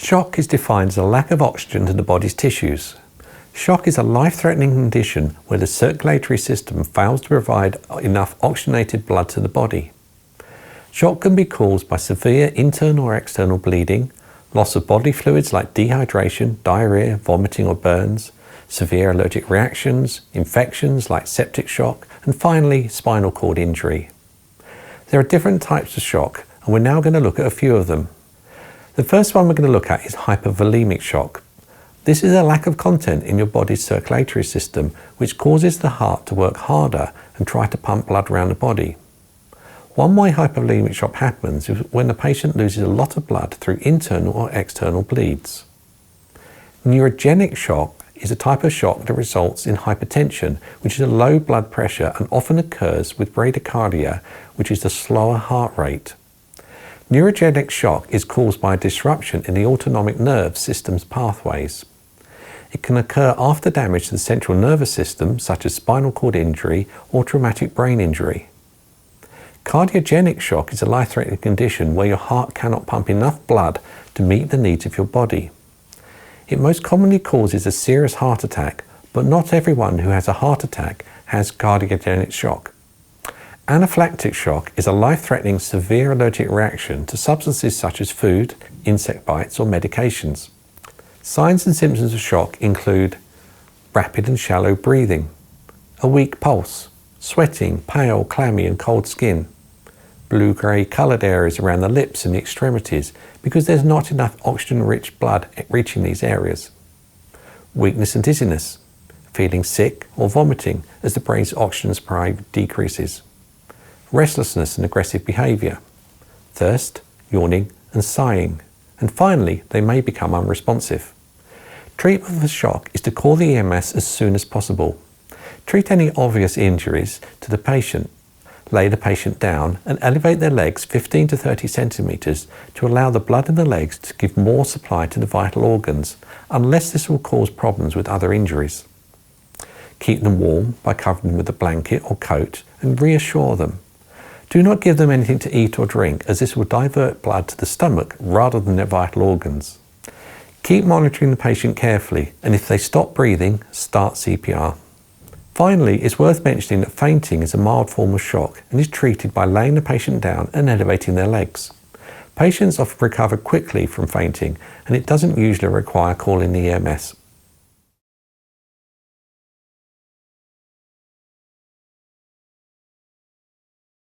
Shock is defined as a lack of oxygen to the body's tissues. Shock is a life-threatening condition where the circulatory system fails to provide enough oxygenated blood to the body. Shock can be caused by severe internal or external bleeding, loss of bodily fluids like dehydration, diarrhea, vomiting or burns, severe allergic reactions, infections like septic shock, and finally spinal cord injury. There are different types of shock, and we're now going to look at a few of them. The first one we're going to look at is hypovolemic shock. This is a lack of content in your body's circulatory system which causes the heart to work harder and try to pump blood around the body. One way hypovolemic shock happens is when the patient loses a lot of blood through internal or external bleeds. Neurogenic shock is a type of shock that results in hypertension, which is a low blood pressure and often occurs with bradycardia, which is the slower heart rate. Neurogenic shock is caused by a disruption in the autonomic nerve system's pathways. It can occur after damage to the central nervous system, such as spinal cord injury or traumatic brain injury. Cardiogenic shock is a life-threatening condition where your heart cannot pump enough blood to meet the needs of your body. It most commonly causes a serious heart attack, but not everyone who has a heart attack has cardiogenic shock. Anaphylactic shock is a life-threatening severe allergic reaction to substances such as food, insect bites or medications. Signs and symptoms of shock include rapid and shallow breathing, a weak pulse, sweating, pale, clammy and cold skin, blue-grey coloured areas around the lips and the extremities because there's not enough oxygen-rich blood reaching these areas, weakness and dizziness, feeling sick or vomiting as the brain's oxygen supply decreases, restlessness and aggressive behaviour, thirst, yawning and sighing, and finally they may become unresponsive. Treatment for shock is to call the EMS as soon as possible. Treat any obvious injuries to the patient. Lay the patient down and elevate their legs 15 to 30 centimetres to allow the blood in the legs to give more supply to the vital organs, unless this will cause problems with other injuries. Keep them warm by covering them with a blanket or coat and reassure them. Do not give them anything to eat or drink, as this will divert blood to the stomach rather than their vital organs. Keep monitoring the patient carefully, and if they stop breathing, start CPR. Finally, it's worth mentioning that fainting is a mild form of shock and is treated by laying the patient down and elevating their legs. Patients often recover quickly from fainting, and it doesn't usually require calling the EMS.